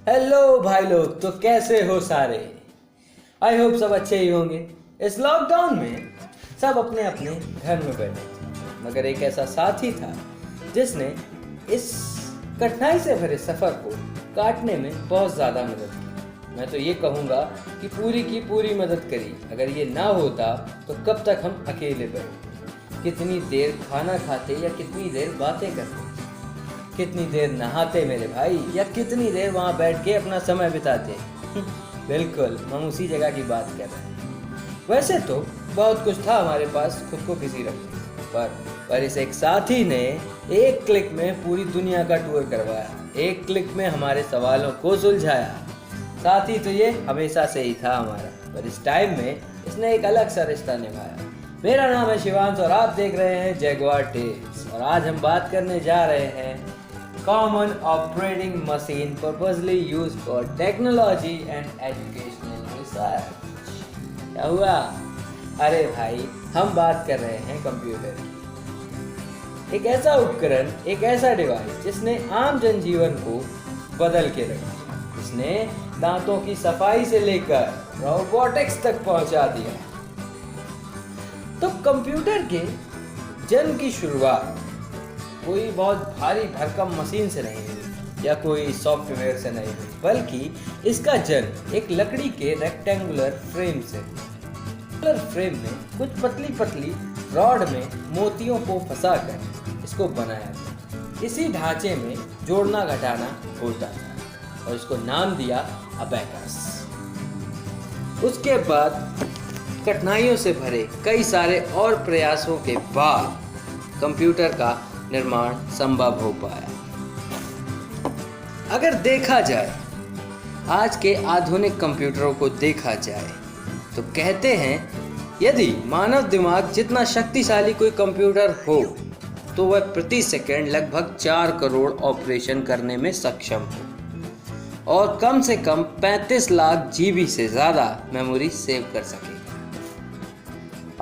Hello भाई लोग, तो कैसे हो सारे। आई होप सब अच्छे ही होंगे। इस लॉकडाउन में सब अपने अपने घर में बैठे थे, मगर एक ऐसा साथी था जिसने इस कठिनाई से भरे सफ़र को काटने में बहुत ज़्यादा मदद की। मैं तो ये कहूँगा कि पूरी की पूरी मदद करी। अगर ये ना होता तो कब तक हम अकेले बैठते, कितनी देर खाना खाते या कितनी देर बातें करते, कितनी देर नहाते मेरे भाई, या कितनी देर वहाँ बैठ के अपना समय बिताते। बिल्कुल हम उसी जगह की बात कर रहे हैं। वैसे तो बहुत कुछ था हमारे पास खुद को बिजी रखने, पर इस एक साथी ने एक क्लिक में पूरी दुनिया का टूर करवाया, एक क्लिक में हमारे सवालों को सुलझाया। साथी तो ये हमेशा से ही था हमारा, पर इस टाइम में इसने एक अलग सा रिश्ता निभाया। मेरा नाम है शिवांश और आप देख रहे हैं जगुआर टिप्स, और आज हम बात करने जा रहे हैं common operating machine purposely use for technology and educational research. क्या हुआ? अरे भाई, हम बात कर रहे हैं कंप्यूटर की। एक ऐसा उपकरण, एक ऐसा डिवाइस जिसने आम जनजीवन को बदल के रख दिया, जिसने दांतों की सफाई से लेकर रोबोटिक्स तक पहुंचा दिया। तो कंप्यूटर के जन्म की शुरुआत कोई बहुत भारी भरकम मशीन से नहीं हुई या कोई सॉफ्टवेयर से नहीं हुई, बल्कि इसका जन्म एक लकड़ी के रेक्टेंगुलर फ्रेम से। फ्रेम में कुछ पतली पतली रॉड में मोतियों को फंसाकर इसको बनाया गया। इसी ढांचे में जोड़ना घटाना होता था और इसको नाम दिया अबैकस। उसके बाद कठिनाइयों से भरे कई सारे और प्रयासों के बाद कंप्यूटर का निर्माण संभव हो पाया। अगर देखा जाए, आज के आधुनिक कंप्यूटरों को देखा जाए तो कहते हैं यदि मानव दिमाग जितना शक्तिशाली कोई कंप्यूटर हो तो वह प्रति सेकंड लगभग 4 करोड़ ऑपरेशन करने में सक्षम हो और कम से कम 35 लाख जीबी से ज़्यादा मेमोरी सेव कर सके।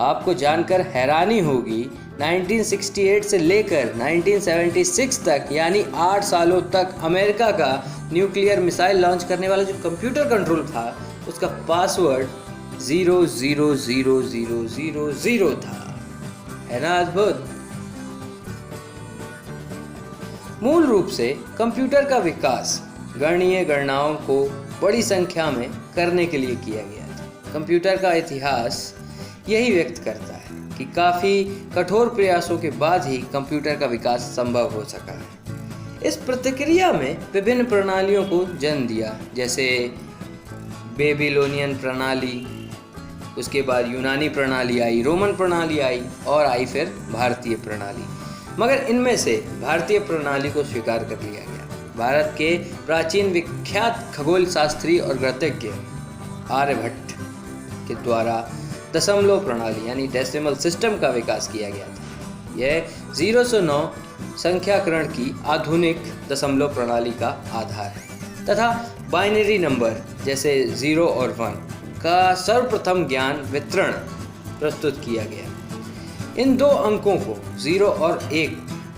आपको जानकर हैरानी होगी, 1968 से लेकर 1976 तक यानी 8 सालों तक अमेरिका का न्यूक्लियर मिसाइल लॉन्च करने वाला जो कंप्यूटर कंट्रोल था, उसका पासवर्ड 000000 था। है ना अद्भुत? मूल रूप से कंप्यूटर का विकास गणनीय गणनाओं को बड़ी संख्या में करने के लिए किया गया था। कंप्यूटर का इतिहास यही व्यक्त करता है कि काफ़ी कठोर प्रयासों के बाद ही कंप्यूटर का विकास संभव हो सका है। इस प्रतिक्रिया में विभिन्न प्रणालियों को जन्म दिया, जैसे बेबीलोनियन प्रणाली, उसके बाद यूनानी प्रणाली आई, रोमन प्रणाली आई और आई फिर भारतीय प्रणाली। मगर इनमें से भारतीय प्रणाली को स्वीकार कर लिया गया। भारत के प्राचीन विख्यात खगोल शास्त्री और गणितज्ञ आर्यभट्ट के द्वारा दशमलव प्रणाली यानी डेसिमल सिस्टम का विकास किया गया था। यह 0 से 9 संख्याकरण की आधुनिक दशमलव प्रणाली का आधार है तथा बाइनरी नंबर जैसे 0 और 1 का सर्वप्रथम ज्ञान वितरण प्रस्तुत किया गया। इन दो अंकों को 0 और 1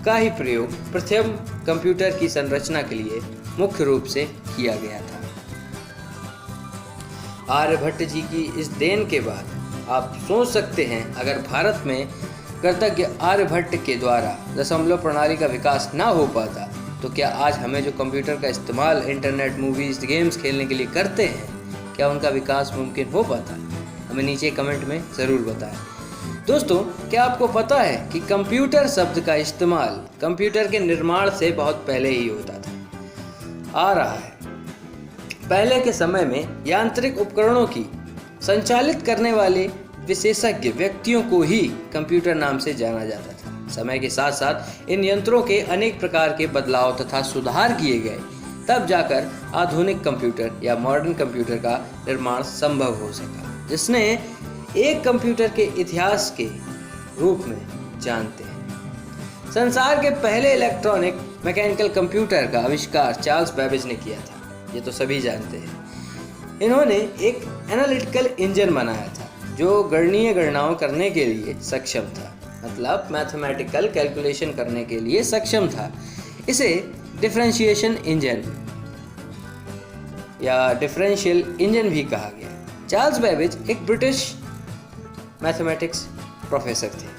का ही प्रयोग प्रथम कंप्यूटर की संरचना के लिए मुख्य रूप से किया गया था। आर्यभट्ट जी की इस देन के बाद आप सोच सकते हैं, अगर भारत में गणितज्ञ आर्यभट्ट के द्वारा दशमलव प्रणाली का विकास ना हो पाता तो क्या आज हमें जो कंप्यूटर का इस्तेमाल इंटरनेट, मूवीज़, गेम्स खेलने के लिए करते हैं, क्या उनका विकास मुमकिन हो पाता? हमें नीचे कमेंट में ज़रूर बताएं। दोस्तों, क्या आपको पता है कि कंप्यूटर शब्द का इस्तेमाल कंप्यूटर के निर्माण से बहुत पहले ही होता था, आ रहा है। पहले के समय में यांत्रिक उपकरणों की संचालित करने वाले विशेषज्ञ व्यक्तियों को ही कंप्यूटर नाम से जाना जाता था। समय के साथ साथ इन यंत्रों के अनेक प्रकार के बदलाव तथा सुधार किए गए, तब जाकर आधुनिक कंप्यूटर या मॉडर्न कंप्यूटर का निर्माण संभव हो सका, जिसने एक कंप्यूटर के इतिहास के रूप में जानते हैं। संसार के पहले इलेक्ट्रॉनिक मैकेनिकल कंप्यूटर का आविष्कार चार्ल्स बेबेज ने किया था, ये तो सभी जानते हैं। इन्होंने एक एनालिटिकल इंजन बनाया था जो गणनीय गणनाओं करने के लिए सक्षम था, मतलब मैथमेटिकल कैलकुलेशन करने के लिए सक्षम था। इसे डिफरेंशिएशन इंजन या डिफरेंशियल इंजन भी कहा गया है। चार्ल्स बेबेज एक ब्रिटिश मैथमेटिक्स प्रोफेसर थे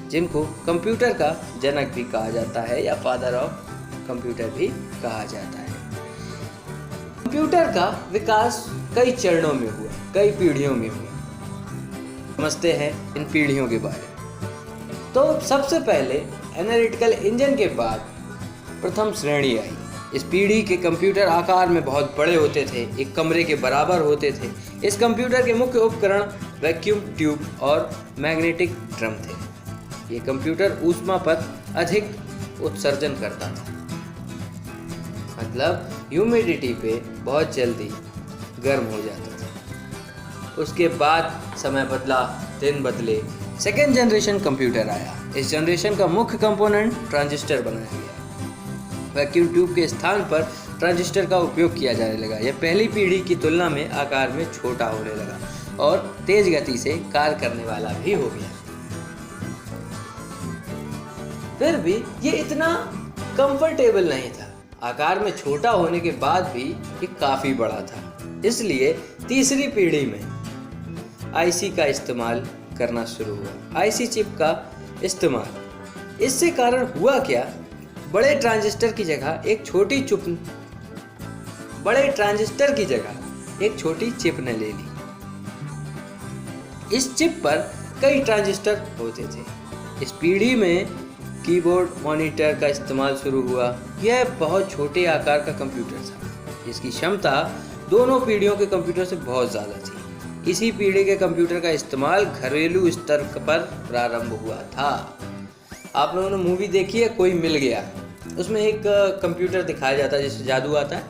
जिनको कंप्यूटर का जनक भी कहा जाता है या फादर ऑफ कंप्यूटर भी कहा जाता है। कंप्यूटर का विकास कई चरणों में हुआ, कई पीढ़ियों में हुआ। समझते हैं इन पीढ़ियों के बारे में। तो सबसे पहले एनालिटिकल इंजन के बाद प्रथम श्रेणी आई। इस पीढ़ी के कंप्यूटर आकार में बहुत बड़े होते थे, एक कमरे के बराबर होते थे। इस कंप्यूटर के मुख्य उपकरण वैक्यूम ट्यूब और मैग्नेटिक ड्रम थे। ये कंप्यूटर ऊष्मा पर अधिक उत्सर्जन करता था, मतलब ह्यूमिडिटी पे बहुत जल्दी गर्म हो जाता था। उसके बाद समय बदला, दिन बदले, सेकेंड जनरेशन कंप्यूटर आया। इस जनरेशन का मुख्य कंपोनेंट ट्रांजिस्टर बनाया गया। वैक्यूम ट्यूब के स्थान पर ट्रांजिस्टर का उपयोग किया जाने लगा। यह पहली पीढ़ी की तुलना में आकार में छोटा होने लगा और तेज गति से कार्य करने वाला भी हो गया। फिर भी ये इतना कंफर्टेबल नहीं था। आकार में छोटा होने के बाद भी ये काफी बड़ा था। इसलिए तीसरी पीढ़ी में आईसी का इस्तेमाल करना शुरू हुआ। आईसी चिप का इस्तेमाल। इससे कारण हुआ क्या, बड़े ट्रांजिस्टर की जगह एक छोटी चिप ने ले ली। इस चिप पर कई ट्रांजिस्टर होते थे। इस पीढ़ी में कीबोर्ड मॉनिटर का इस्तेमाल शुरू हुआ। यह बहुत छोटे आकार का कंप्यूटर था। इसकी क्षमता दोनों पीढ़ियों के कंप्यूटर से बहुत ज़्यादा थी। इसी पीढ़ी के कंप्यूटर का इस्तेमाल घरेलू स्तर पर प्रारंभ हुआ था। आप लोगों ने मूवी देखी है कोई मिल गया, उसमें एक कंप्यूटर दिखाया जाता है जिससे जादू आता है।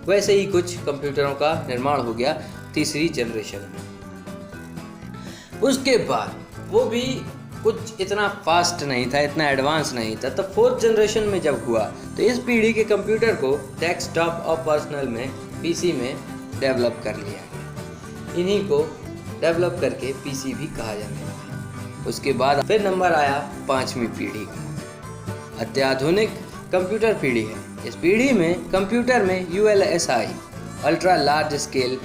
वैसे ही कुछ कंप्यूटरों का निर्माण हो गया तीसरी जनरेशन में। उसके बाद वो भी कुछ इतना फास्ट नहीं था, इतना एडवांस नहीं था। तब फोर्थ जनरेशन में जब हुआ तो इस पीढ़ी के कंप्यूटर को डेस्कटॉप और पर्सनल में पीसी में डेवलप कर लिया गया। इन्हीं को डेवलप करके पीसी भी कहा जाने लगा। उसके बाद फिर नंबर आया पांचवी पीढ़ी का। अत्याधुनिक कंप्यूटर पीढ़ी है। इस पीढ़ी में कंप्यूटर में ULSI ultra large scale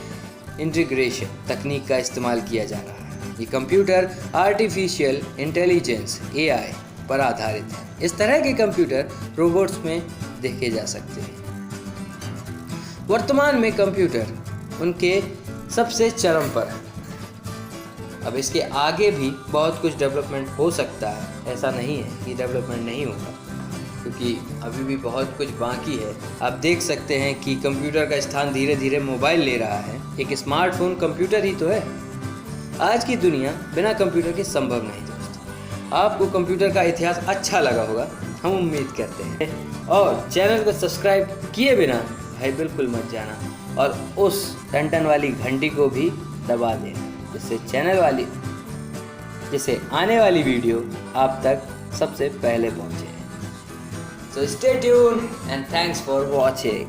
integration तकनीक का इस्तेमाल किया जा रहा है। ये कंप्यूटर आर्टिफिशियल इंटेलिजेंस AI पर आधारित है। इस तरह के कंप्यूटर रोबोट्स में देखे जा सकते हैं। वर्तमान में कंप्यूटर उनके सबसे चरम पर है। अब इसके आगे भी बहुत कुछ डेवलपमेंट हो सकता है, ऐसा नहीं है कि डेवलपमेंट नहीं होगा, क्योंकि अभी भी बहुत कुछ बाकी है। आप देख सकते हैं कि कंप्यूटर का स्थान धीरे धीरे मोबाइल ले रहा है। एक स्मार्टफोन कंप्यूटर ही तो है। आज की दुनिया बिना कंप्यूटर के संभव नहीं दोस्तों। आपको कंप्यूटर का इतिहास अच्छा लगा होगा, हम उम्मीद करते हैं। और चैनल को सब्सक्राइब किए बिना भाई बिल्कुल मत जाना और उस टन वाली घंटी को भी दबा दें, जिससे आने वाली वीडियो आप तक सबसे पहले पहुंचे। So stay tuned and thanks for watching.